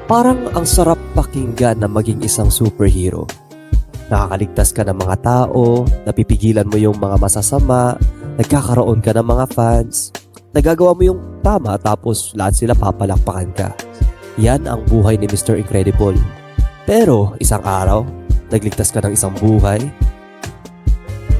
Parang ang sarap pakinggan na maging isang superhero. Nakakaligtas ka ng mga tao, napipigilan mo yung mga masasama, nagkakaroon ka ng mga fans, nagagawa mo yung tama tapos lahat sila papalakpakan ka. Yan ang buhay ni Mr. Incredible. Pero isang araw, nagligtas ka ng isang buhay.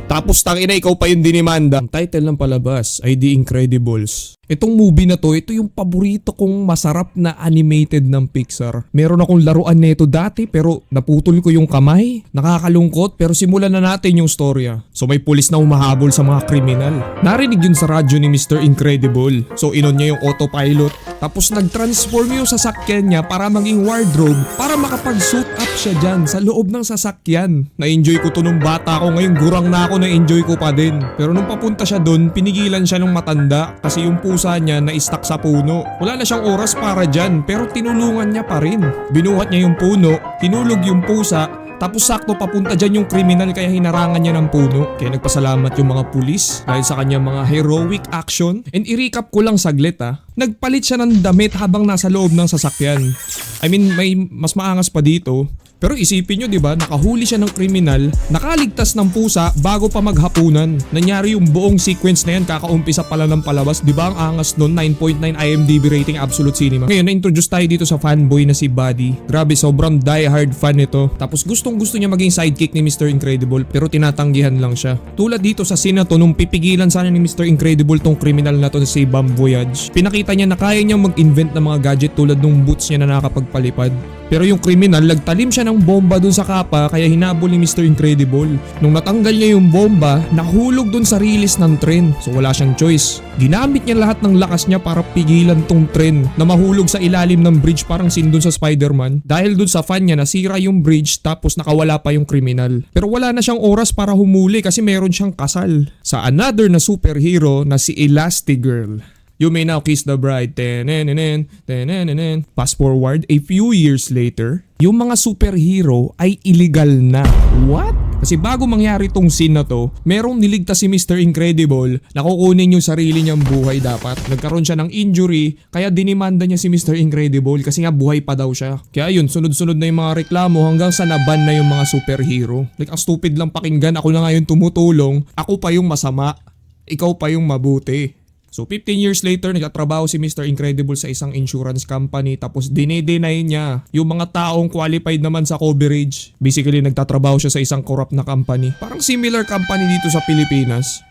Tapos tangina ikaw pa yung dinimanda. Ang title ng palabas ay The Incredibles. Itong movie na to, ito yung paborito kong masarap na animated ng Pixar. Meron akong laruan nito dati pero naputol ko yung kamay. Nakakalungkot pero simulan na natin yung storya. So may pulis na humahabol sa mga kriminal. Narinig yun sa radyo ni Mr. Incredible. So inon niya yung autopilot. Tapos nag-transform yung sasakyan niya para maging wardrobe para makapag-suit up siya dyan sa loob ng sasakyan. Na-enjoy ko to nung bata ko, ngayon gurang na ako, na-enjoy ko pa din. Pero nung papunta siya dun, pinigilan siya ng matanda kasi yung pusa niya na-stuck sa puno. Wala na siyang oras para dyan pero tinulungan niya pa rin. Binuhat niya yung puno, hinulog yung pusa, tapos sakto papunta dyan yung kriminal kaya hinarangan niya ng puno. Kaya nagpasalamat yung mga pulis dahil sa kanyang mga heroic action. And i-recap ko lang saglit nagpalit siya ng damit habang nasa loob ng sasakyan. I mean may mas maangas pa dito. Pero isipin nyo, 'di ba? Nakahuli siya ng kriminal, nakaligtas ng pusa bago pa maghapunan. Nangyari yung buong sequence na yan kakaumpisa pala ng palabas. 'Di ba? Ang angas noon, 9.9 IMDb rating, Absolute Cinema. Ngayon na-introduce tayo dito sa fanboy na si Buddy. Grabe, sobrang die-hard fan nito. Tapos gustong-gusto niya maging sidekick ni Mr. Incredible pero tinatanggihan lang siya. Tulad dito sa scene na to, nung pipigilan sana ni Mr. Incredible tong kriminal na to si Bam Voyage. Pinakita niya na kaya niyang mag-invent ng mga gadget tulad nung boots niya na nakakapagpalipad. Pero yung kriminal, nagtalim siya ng bomba dun sa kapa kaya hinabol ni Mr. Incredible. Nung natanggal niya yung bomba, nahulog dun sa release ng tren. So wala siyang choice. Ginamit niya lahat ng lakas niya para pigilan tong tren na mahulog sa ilalim ng bridge parang scene dun sa Spider-Man. Dahil dun sa fan niya nasira yung bridge tapos nakawala pa yung kriminal. Pero wala na siyang oras para humuli kasi meron siyang kasal sa another na superhero na si Elastigirl. You may now kiss the bride. Tenenenen, tenenenen. Fast forward, a few years later, yung mga superhero ay illegal na. What? Kasi bago mangyari tong scene na to, merong niligtas si Mr. Incredible na kukunin yung sarili niyang buhay dapat. Nagkaroon siya ng injury, kaya dinimanda niya si Mr. Incredible kasi nga buhay pa daw siya. Kaya yun, sunod-sunod na yung mga reklamo hanggang sa naban na yung mga superhero. Like, ang stupid lang pakinggan, ako na nga yung tumutulong, ako pa yung masama, ikaw pa yung mabuti. So 15 years later, nagtatrabaho si Mr. Incredible sa isang insurance company tapos dine-deny niya yung mga taong qualified naman sa coverage. Basically, nagtatrabaho siya sa isang corrupt na company. Parang similar company dito sa Pilipinas.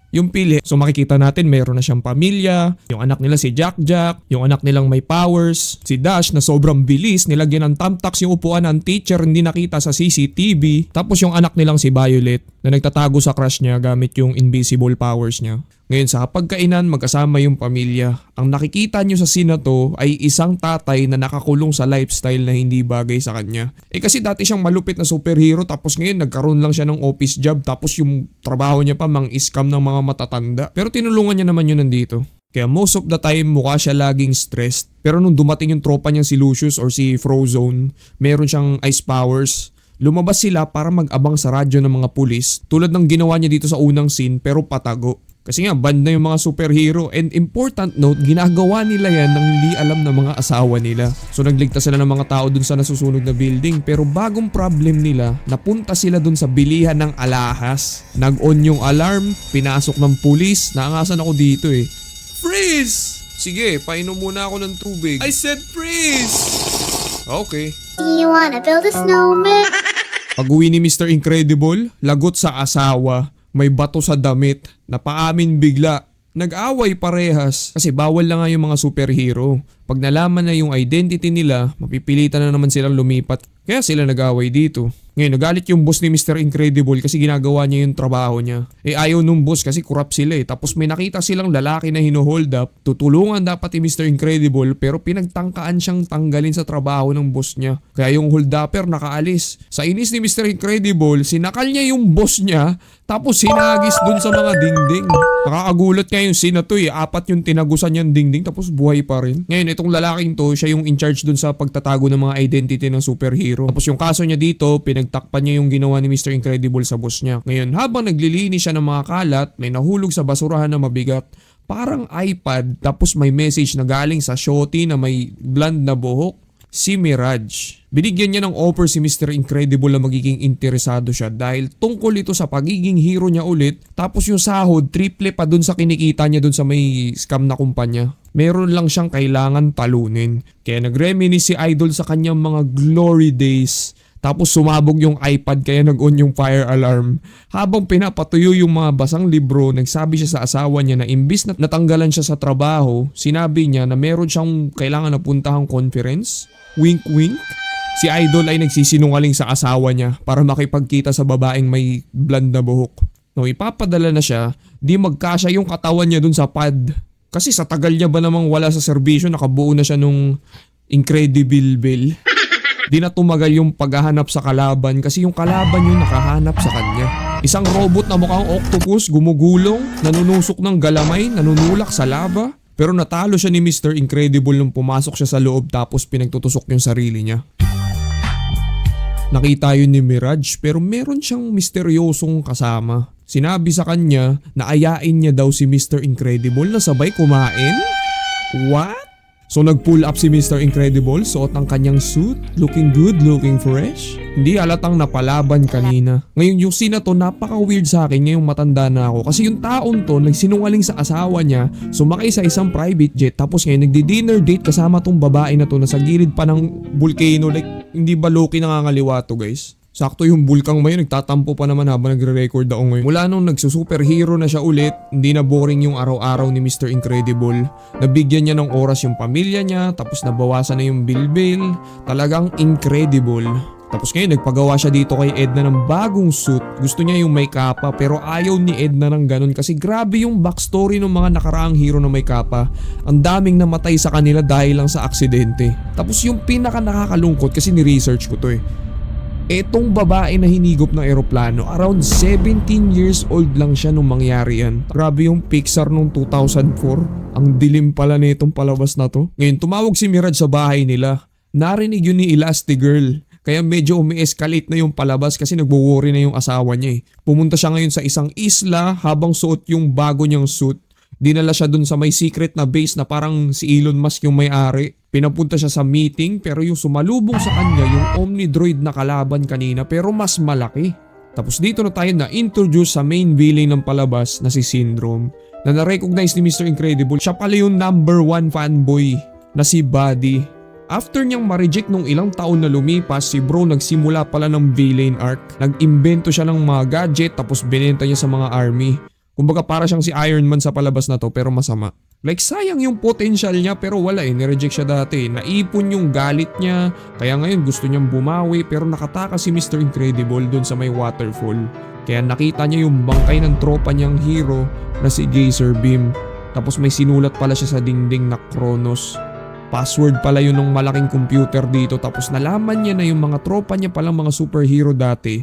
Yung pili, so makikita natin meron na siyang pamilya, yung anak nila si Jack Jack, yung anak nilang may powers, si Dash na sobrang bilis, nilagyan ng thumbtacks yung upuan ng teacher, hindi nakita sa CCTV, tapos yung anak nilang si Violet na nagtatago sa crush niya gamit yung invisible powers niya. Ngayon sa pagkainan, magkasama yung pamilya. Ang nakikita nyo sa scene na to ay isang tatay na nakakulong sa lifestyle na hindi bagay sa kanya. Kasi dati siyang malupit na superhero tapos ngayon nagkaroon lang siya ng office job tapos yung trabaho niya pa mang-scam ng mga matatanda. Pero tinulungan niya naman yun nandito. Kaya most of the time mukha siya laging stressed. Pero nung dumating yung tropa niyang si Lucius or si Frozone, meron siyang ice powers. Lumabas sila para mag-abang sa radyo ng mga pulis tulad ng ginawa niya dito sa unang scene pero patago. Kasi nga band na yung mga superhero and important note, ginagawa nila yan nang hindi alam ng mga asawa nila. So nagligtas sila ng mga tao dun sa nasusunog na building pero bagong problem nila, napunta sila dun sa bilihan ng alahas. Nag-on yung alarm, pinasok ng pulis, naangasan ako dito Freeze! Sige, painom muna ako ng tubig. I said freeze! Okay. You wanna build a snowman? Pag-uwi ni Mr. Incredible, lagot sa asawa, may bato sa damit, napaamin bigla. Nag-away parehas kasi bawal lang nga yung mga superhero. Pag nalaman na yung identity nila, mapipilitan na naman silang lumipat. Kaya sila nag-away dito. Ngayon, nagalit yung boss ni Mr. Incredible kasi ginagawa niya yung trabaho niya. Ayaw nung boss kasi corrupt sila Tapos may nakita silang lalaki na hino-hold up. Tutulungan dapat ni Mr. Incredible pero pinagtangkaan siyang tanggalin sa trabaho ng boss niya. Kaya yung hold-upper nakaalis. Sa inis ni Mr. Incredible, sinakal niya yung boss niya tapos sinagis dun sa mga dingding. Nakakagulat nga yung scene na to 4 yung tinagusan niyang dingding tapos buhay pa rin. Ngayon, itong lalaking to, siya yung in charge dun sa pagtatago ng mga identity ng superhero. Tapos yung kaso niya dito, pinagtakpan niya yung ginawa ni Mr. Incredible sa boss niya. Ngayon, habang naglilinis siya ng mga kalat, may nahulog sa basurahan na mabigat. Parang iPad, tapos may message na galing sa shorty na may blonde na buhok. si Mirage. Binigyan niya ng offer si Mr. Incredible na magiging interesado siya dahil tungkol ito sa pagiging hero niya ulit, tapos yung sahod triple pa dun sa kinikita niya dun sa may scam na kumpanya. Meron lang siyang kailangan talunin. Kaya nag-reminisce si Idol sa kanyang mga glory days. Tapos sumabog yung iPad kaya nag-on yung fire alarm. Habang pinapatuyo yung mga basang libro, nagsabi siya sa asawa niya na imbis na natanggalan siya sa trabaho, sinabi niya na meron siyang kailangan na puntahang conference. Wink wink. Si Idol ay nagsisinungaling sa asawa niya para makipagkita sa babaeng may blonde na buhok. No, ipapadala na siya, di magkasya yung katawan niya dun sa pad. Kasi sa tagal niya ba namang wala sa serbisyo, nakabuo na siya nung Incredible Bell. Di na tumagal yung paghahanap sa kalaban kasi yung kalaban yung nakahanap sa kanya. Isang robot na mukhang octopus, gumugulong, nanunusok ng galamay, nanunulak sa lava. Pero natalo siya ni Mr. Incredible nung pumasok siya sa loob tapos pinagtutusok yung sarili niya. Nakita yun ni Mirage pero meron siyang misteryosong kasama. Sinabi sa kanya na ayain niya daw si Mr. Incredible na sabay kumain? What? So nag-pull up si Mr. Incredible, suot ang kanyang suit, looking good, looking fresh. Hindi halatang napalaban kanina. Ngayon yung scene na to napaka-weird sa akin ngayong matanda na ako kasi yung taon to nagsinungaling sa asawa niya, sumakay sa isang private jet tapos ngayon nagdi-dinner date kasama tong babae na to na sa gilid pa ng volcano. Like hindi ba Loki nangangaliwa to guys? Sakto yung bulkang mayon, nagtatampo pa naman habang nagre-record ako ngayon. Mula nung nagsusuperhero na siya ulit, hindi na boring yung araw-araw ni Mr. Incredible. Nabigyan niya ng oras yung pamilya niya, tapos nabawasan na yung bill-bill. Talagang incredible. Tapos ngayon nagpagawa siya dito kay Edna ng bagong suit. Gusto niya yung may kapa pero ayaw ni Edna ng ganun kasi grabe yung backstory ng mga nakaraang hero na may kapa. Ang daming namatay sa kanila dahil lang sa aksidente. Tapos yung pinaka nakakalungkot kasi ni-research ko to eh. Etong babae na hinigop ng eroplano, around 17 years old lang siya nung mangyari yan. Grabe yung Pixar nung 2004. Ang dilim pala nitong palabas na to. Ngayon tumawag si Mirage sa bahay nila. Narinig yun ni Elastigirl. Kaya medyo umi-escalate na yung palabas kasi nagwo-worry na yung asawa niya eh. Pumunta siya ngayon sa isang isla habang suot yung bago niyang suit. Dinala siya dun sa may secret na base na parang si Elon Musk yung may-ari. Pinapunta siya sa meeting pero yung sumalubong sa kanya yung Omnidroid na kalaban kanina pero mas malaki. Tapos dito na tayo na-introduce sa main villain ng palabas na si Syndrome. Na na-recognize ni Mr. Incredible, siya pala yung number 1 fanboy na si Buddy. After niyang ma-reject nung ilang taon na lumipas, si bro nagsimula pala ng villain arc. Nag-imbento siya ng mga gadget tapos binenta niya sa mga army. Kumbaga para siyang si Iron Man sa palabas na to pero masama. Like sayang yung potential niya pero wala eh, nireject siya dati. Naipon yung galit niya, kaya ngayon gusto niyang bumawi pero nakatakas si Mr. Incredible dun sa may waterfall. Kaya nakita niya yung bangkay ng tropa niyang hero na si Geyser Beam. Tapos may sinulat pala siya sa dingding na Kronos. Password pala yun ng malaking computer dito tapos nalaman niya na yung mga tropa niya palang mga superhero dati.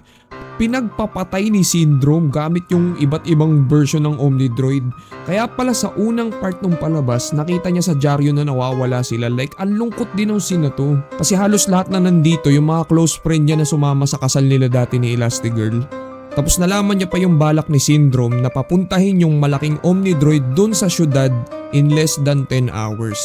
Pinagpapatay ni Syndrome gamit yung iba't ibang version ng Omnidroid. Kaya pala sa unang part ng palabas, nakita niya sa dyaryo na nawawala sila. Like, ang lungkot din ng scene na to. Kasi halos lahat na nandito, yung mga close friend niya na sumama sa kasal nila dati ni Elastigirl. Tapos nalaman niya pa yung balak ni Syndrome na papuntahin yung malaking Omnidroid dun sa syudad in less than 10 hours.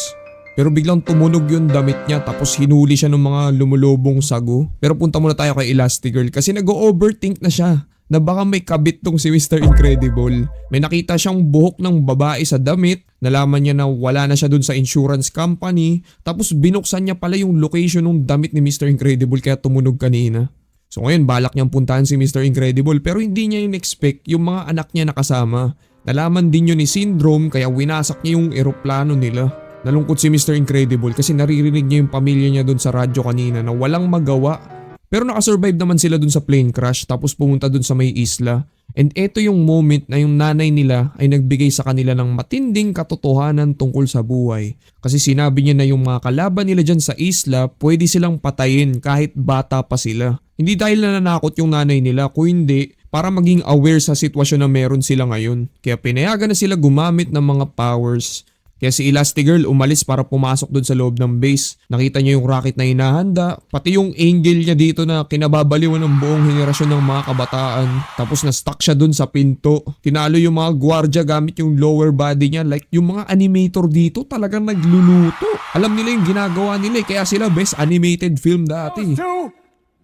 Pero biglang tumunog yung damit niya tapos hinuli siya ng mga lumulubong sago. Pero punta muna tayo kay Elastigirl kasi nag-overthink na siya na baka may kabit tong si Mr. Incredible. May nakita siyang buhok ng babae sa damit, nalaman niya na wala na siya dun sa insurance company, tapos binuksan niya pala yung location ng damit ni Mr. Incredible kaya tumunog kanina. So ngayon balak niyang puntahan si Mr. Incredible pero hindi niya in-expect yung mga anak niya nakasama. Nalaman din yun ni Syndrome kaya winasak niya yung eroplano nila. Nalungkot si Mr. Incredible kasi naririnig niya yung pamilya niya dun sa radyo kanina na walang magawa. Pero nakasurvive naman sila dun sa plane crash tapos pumunta dun sa may isla. And eto yung moment na yung nanay nila ay nagbigay sa kanila ng matinding katotohanan tungkol sa buhay. Kasi sinabi niya na yung mga kalaban nila dyan sa isla pwede silang patayin kahit bata pa sila. Hindi dahil nananakot yung nanay nila, kundi para maging aware sa sitwasyon na meron sila ngayon. Kaya pinayagan na sila gumamit ng mga powers. Kaya si Elastigirl umalis para pumasok doon sa loob ng base. Nakita niya yung rocket na hinahanda, pati yung angel niya dito na kinababaliwan ng buong henerasyon ng mga kabataan. Tapos na-stuck siya doon sa pinto. Tinalo yung mga gwardya gamit yung lower body niya. Like yung mga animator dito talagang nagluluto. Alam nila yung ginagawa nila kaya sila best animated film dati. To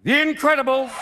The Incredibles.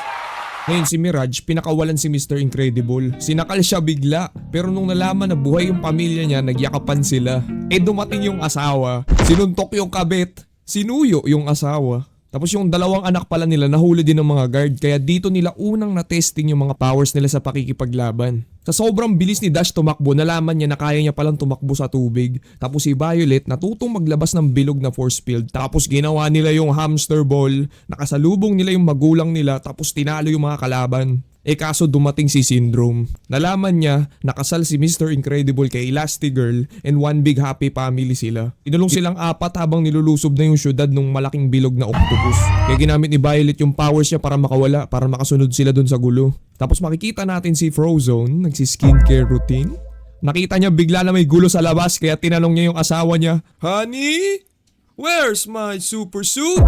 Ngayon si Mirage, pinakawalan si Mr. Incredible. Sinakal siya bigla, pero nung nalaman na buhay yung pamilya niya, nagyakapan sila. Dumating yung asawa, sinuntok yung kabit, sinuyo yung asawa. Tapos yung dalawang anak pala nila nahuli din ng mga guard, kaya dito nila unang na-testing yung mga powers nila sa pakikipaglaban. Sa sobrang bilis ni Dash tumakbo, nalaman niya na kaya niya palang tumakbo sa tubig. Tapos si Violet natutong maglabas ng bilog na force field. Tapos ginawa nila yung hamster ball, nakasalubong nila yung magulang nila, tapos tinalo yung mga kalaban. Kaso dumating si Syndrome. Nalaman niya, nakasal si Mr. Incredible kay Elastigirl and one big happy family sila. Inulong silang apat habang nilulusob na yung syudad nung malaking bilog na octopus. Kaya ginamit ni Violet yung powers niya para makawala, para makasunod sila dun sa gulo. Tapos makikita natin si Frozone, nagsi-skincare routine. Nakita niya bigla na may gulo sa labas kaya tinanong niya yung asawa niya, "Honey, where's my super suit?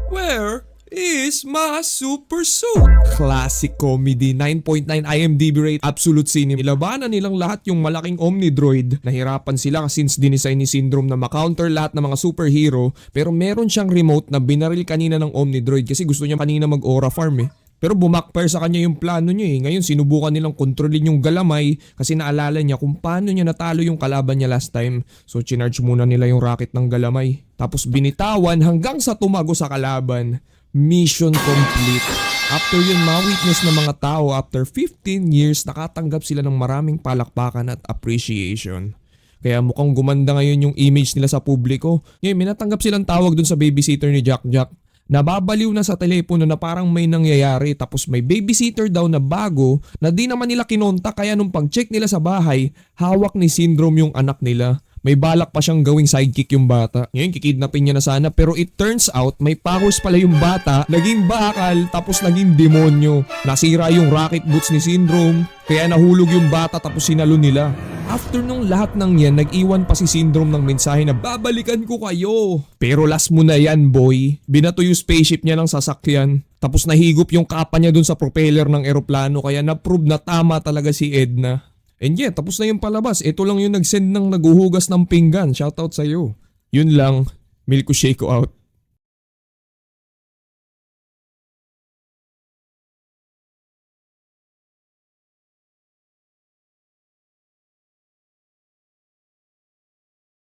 Where is my super suit?" Classic comedy, 9.9 IMDb rate, absolute cinema. Ilabanan nilang lahat yung malaking Omnidroid. Nahirapan sila since dinisign ni Syndrome na makounter lahat ng mga superhero, pero meron siyang remote na binaril kanina ng Omnidroid kasi gusto niya kanina mag-aura farm Pero bumakfire sa kanya yung plano niya Ngayon sinubukan nilang kontrolin yung galamay kasi naalala niya kung paano niya natalo yung kalaban niya last time. So chinarge muna nila yung rocket ng galamay. Tapos binitawan hanggang sa tumago sa kalaban. Mission complete. After yun, ma-witness ng mga tao after 15 years nakatanggap sila ng maraming palakpakan at appreciation. Kaya mukhang gumanda ngayon yung image nila sa publiko. Ngayon, may natanggap silang tawag dun sa babysitter ni Jack Jack. Nababaliw na sa telepono na parang may nangyayari tapos may babysitter daw na bago na di naman nila kinonta kaya nung pag-check nila sa bahay, hawak ni Syndrome yung anak nila. May balak pa siyang gawing sidekick yung bata. Ngayon kikidnapin niya na sana pero it turns out may powers pala yung bata, naging bakal tapos naging demonyo. Nasira yung rocket boots ni Syndrome kaya nahulog yung bata tapos sinalo nila. After nung lahat ng yan, nag-iwan pa si Syndrome ng mensahe na babalikan ko kayo. Pero last mo na yan boy. Binato yung spaceship niya ng sasakyan. Tapos nahigop yung kapa niya dun sa propeller ng eroplano kaya na-prove na tama talaga si Edna. And yeah, tapos na yung palabas. Ito lang yung nag-send ng naguhugas ng pinggan. Shoutout sa'yo. Yun lang. Milko Shake out.